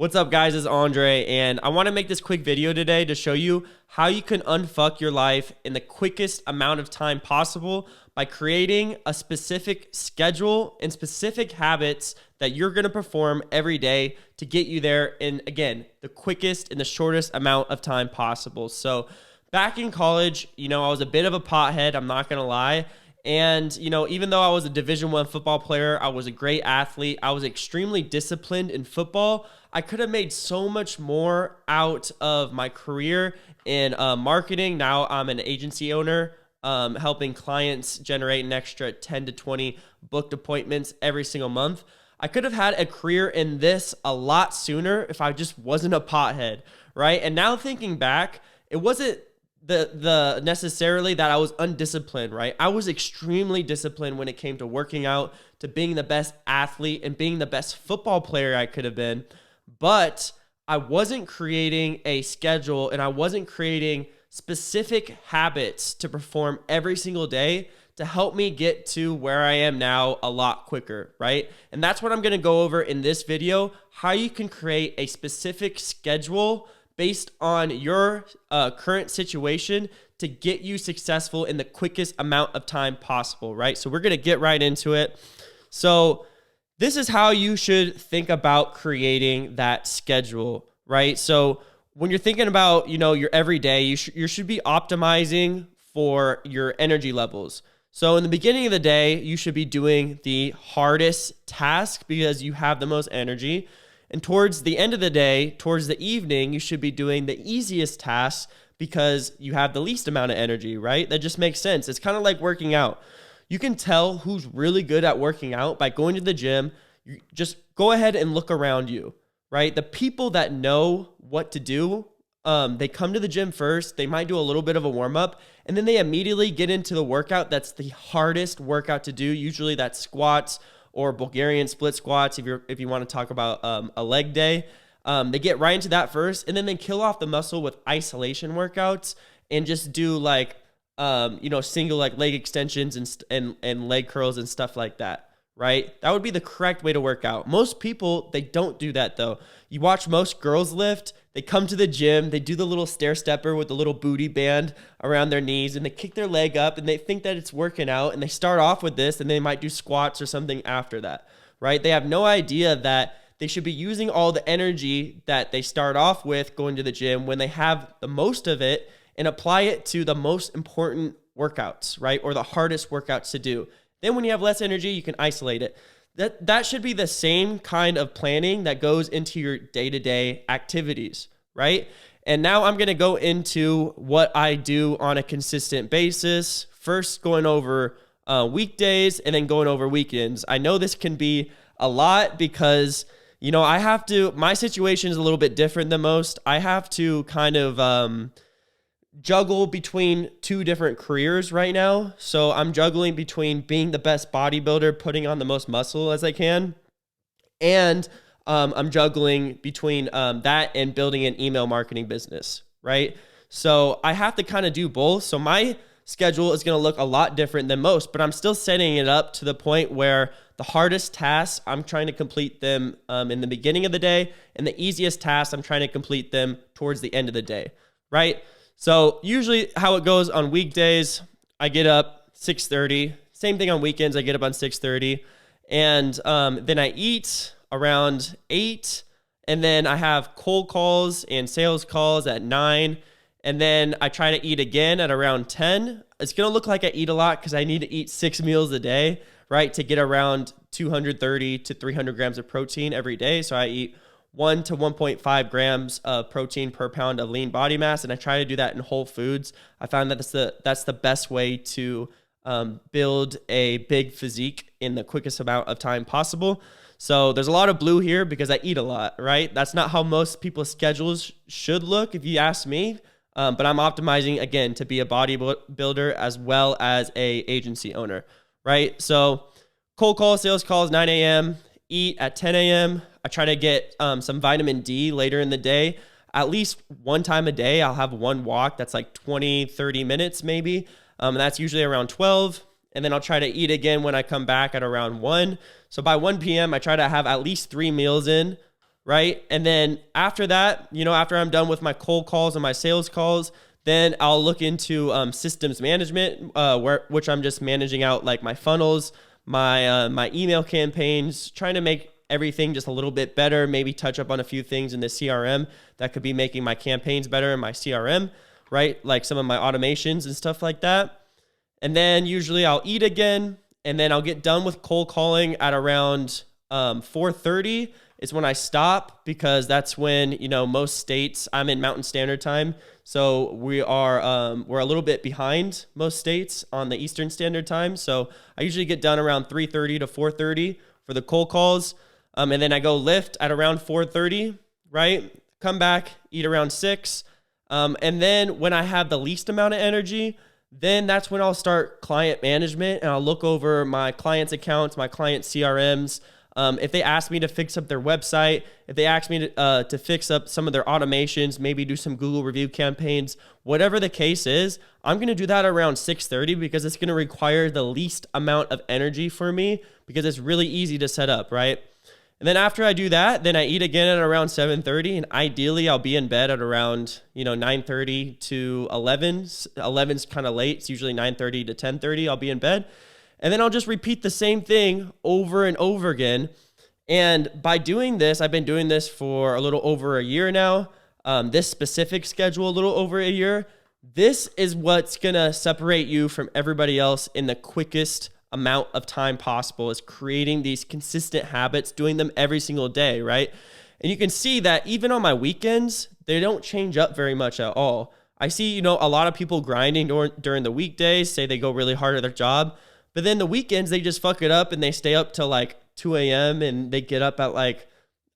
What's up, guys? It's Andre, and I want to make this quick video today to show you how you can unfuck your life in the quickest amount of time possible by creating a specific schedule and specific habits that you're going to perform every day to get you there in, again, the quickest and the shortest amount of time possible. So back in college, I was a bit of a pothead, I'm not going to lie. And, even though I was a Division I football player, I was a great athlete, I was extremely disciplined in football, I could have made so much more out of my career in marketing. Now I'm an agency owner, helping clients generate an extra 10 to 20 booked appointments every single month. I could have had a career in this a lot sooner if I just wasn't a pothead, right? And now thinking back, it wasn't the necessarily that I was undisciplined, right? I was extremely disciplined when it came to working out, to being the best athlete and being the best football player I could have been. But I wasn't creating a schedule and I wasn't creating specific habits to perform every single day to help me get to where I am now a lot quicker, right? And that's what I'm going to go over in this video, how you can create a specific schedule based on your current situation to get you successful in the quickest amount of time possible, right? So we're going to get right into it. So this is how you should think about creating that schedule, right? So when you're thinking about, your everyday, you should be optimizing for your energy levels. So in the beginning of the day, you should be doing the hardest task because you have the most energy. And towards the end of the day, towards the evening, you should be doing the easiest tasks because you have the least amount of energy, right? That just makes sense. It's kind of like working out. You can tell who's really good at working out by going to the gym. You just go ahead and look around you, right? The people that know what to do, they come to the gym first. They might do a little bit of a warm up, and then they immediately get into the workout that's the hardest workout to do. Usually that's squats or Bulgarian split squats if you want to talk about a leg day. They get right into that first, and then they kill off the muscle with isolation workouts and just do like single like leg extensions and leg curls and stuff like that, right? That would be the correct way to work out. Most people, they don't do that though. You watch most girls lift, they come to the gym, they do the little stair stepper with the little booty band around their knees, and they kick their leg up and they think that it's working out, and they start off with this and they might do squats or something after that, right? They have no idea that they should be using all the energy that they start off with going to the gym when they have the most of it and apply it to the most important workouts, right? Or the hardest workouts to do. Then when you have less energy, you can isolate it. That should be the same kind of planning that goes into your day-to-day activities, right? And now I'm going to go into what I do on a consistent basis. First, going over weekdays and then going over weekends. I know this can be a lot because, my situation is a little bit different than most. I have to kind of juggle between two different careers right now. So I'm juggling between being the best bodybuilder, putting on the most muscle as I can, and I'm juggling between that and building an email marketing business, right? So I have to kind of do both. So my schedule is going to look a lot different than most, but I'm still setting it up to the point where the hardest tasks, I'm trying to complete them in the beginning of the day, and the easiest tasks, I'm trying to complete them towards the end of the day, right? So usually how it goes on weekdays, I get up 6:30. Same thing on weekends, I get up on 6:30. And then I eat around 8. And then I have cold calls and sales calls at 9. And then I try to eat again at around 10. It's going to look like I eat a lot because I need to eat 6 meals a day, right? To get around 230 to 300 grams of protein every day. So I eat 1 to 1.5 grams of protein per pound of lean body mass, and I try to do that in whole foods. I found that that's the best way to build a big physique in the quickest amount of time possible. So there's a lot of blue here because I eat a lot, right? That's not how most people's schedules should look, if you ask me. But I'm optimizing, again, to be a bodybuilder as well as a agency owner, right? So cold call, sales calls, 9 a.m., eat at 10 a.m., I try to get some vitamin D later in the day. At least one time a day, I'll have one walk that's like 20, 30 minutes maybe. And that's usually around 12. And then I'll try to eat again when I come back at around 1. So by 1 p.m., I try to have at least 3 meals in. right? And then after that, after I'm done with my cold calls and my sales calls, then I'll look into systems management, which I'm just managing out like my funnels, my email campaigns, trying to make everything just a little bit better, maybe touch up on a few things in the CRM that could be making my campaigns better in my CRM, right? Like some of my automations and stuff like that. And then usually I'll eat again, and then I'll get done with cold calling at around 4:30 is when I stop, because that's when, most states, I'm in Mountain Standard Time. So we're a little bit behind most states on the Eastern Standard Time. So I usually get done around 3:30 to 4:30 for the cold calls. And then I go lift at around 4:30, right? Come back, eat around 6. And then when I have the least amount of energy, then that's when I'll start client management, and I'll look over my clients' accounts, my client CRMs. If they ask me to fix up their website, if they ask me to fix up some of their automations, maybe do some Google review campaigns, whatever the case is, I'm going to do that around 6:30 because it's going to require the least amount of energy for me because it's really easy to set up, right? And then after I do that, then I eat again at around 7:30, and ideally I'll be in bed at around 9:30 to 11. 11's kind of late. It's usually 9:30 to 10:30. I'll be in bed, and then I'll just repeat the same thing over and over again. And by doing this, I've been doing this for a little over a year now. This specific schedule, a little over a year. This is what's gonna separate you from everybody else in the quickest amount of time possible, is creating these consistent habits, doing them every single day, right? And you can see that even on my weekends, they don't change up very much at all. I see, a lot of people grinding during the weekdays, say they go really hard at their job, but then the weekends, they just fuck it up and they stay up till like 2 a.m. and they get up at like,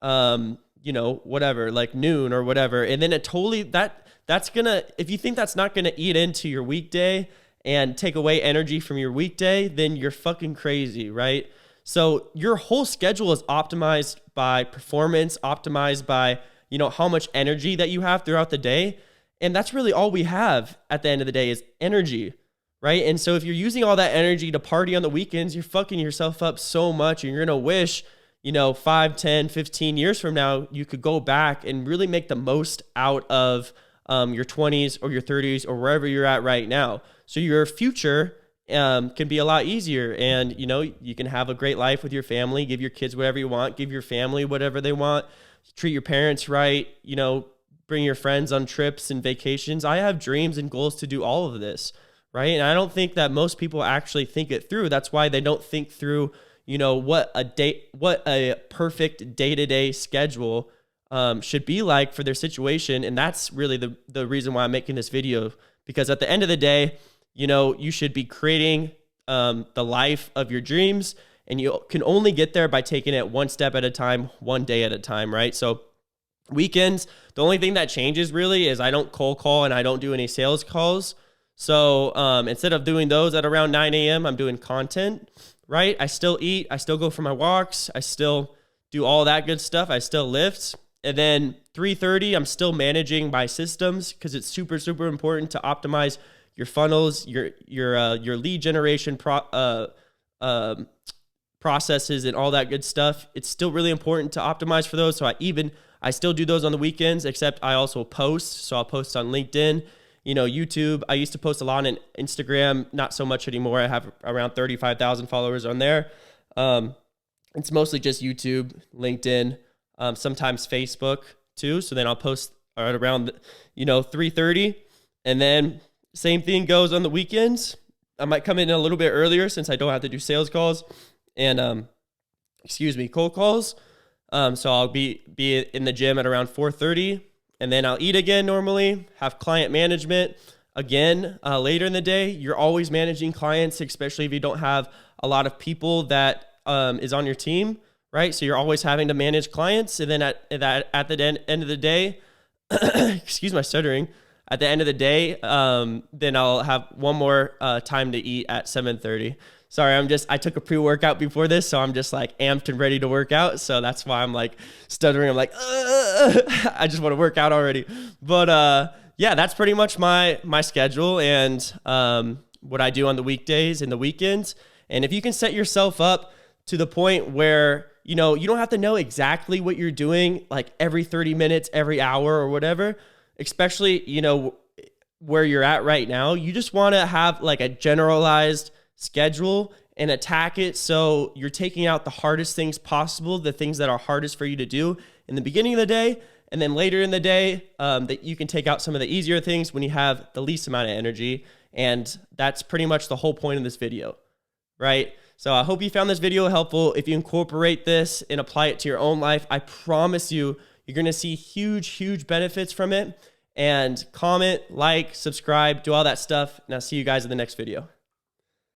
whatever, like noon or whatever. And then it totally, that's gonna, if you think that's not gonna eat into your weekday and take away energy from your weekday, then you're fucking crazy, right? So your whole schedule is optimized by performance, optimized by, how much energy that you have throughout the day. And that's really all we have at the end of the day is energy, right? And so if you're using all that energy to party on the weekends, you're fucking yourself up so much, and you're gonna wish, 5, 10, 15 years from now, you could go back and really make the most out of your 20s or your 30s or wherever you're at right now. So your future can be a lot easier, and you can have a great life with your family, give your kids whatever you want, give your family whatever they want, treat your parents right, bring your friends on trips and vacations. I have dreams and goals to do all of this, right? And I don't think that most people actually think it through. That's why they don't think through, what a perfect day-to-day schedule should be like for their situation. And that's really the reason why I'm making this video, because at the end of the day, you should be creating the life of your dreams, and you can only get there by taking it one step at a time, one day at a time, right? So weekends, the only thing that changes really is I don't cold call and I don't do any sales calls. So instead of doing those at around 9 a.m., I'm doing content, right? I still eat, I still go for my walks, I still do all that good stuff, I still lift. And then 3:30, I'm still managing my systems, because it's super, super important to optimize your funnels, your lead generation processes and all that good stuff. It's still really important to optimize for those. So I still do those on the weekends, except I also post. So I'll post on LinkedIn, YouTube. I used to post a lot on Instagram, not so much anymore. I have around 35,000 followers on there. It's mostly just YouTube, LinkedIn, sometimes Facebook too. So then I'll post at around 3:30, and then same thing goes on the weekends. I might come in a little bit earlier since I don't have to do sales calls and cold calls. So I'll be in the gym at around 4:30, and then I'll eat again normally, have client management again later in the day. You're always managing clients, especially if you don't have a lot of people that is on your team, right? So you're always having to manage clients. And then at the end of the day, excuse my stuttering, at the end of the day, then I'll have one more time to eat at 7:30. Sorry, I took a pre-workout before this, so I'm just like amped and ready to work out. So that's why I'm like stuttering. I'm like, I just want to work out already. But yeah, that's pretty much my schedule and what I do on the weekdays and the weekends. And if you can set yourself up to the point where you know, you don't have to know exactly what you're doing like every 30 minutes, every hour or whatever, especially, you know, where you're at right now. You just want to have like a generalized schedule and attack it. So you're taking out the hardest things possible, the things that are hardest for you to do in the beginning of the day. And then later in the day, that you can take out some of the easier things when you have the least amount of energy. And that's pretty much the whole point of this video, right? So I hope you found this video helpful. If you incorporate this and apply it to your own life, I promise you, you're going to see huge, huge benefits from it. And comment, like, subscribe, do all that stuff. And I'll see you guys in the next video.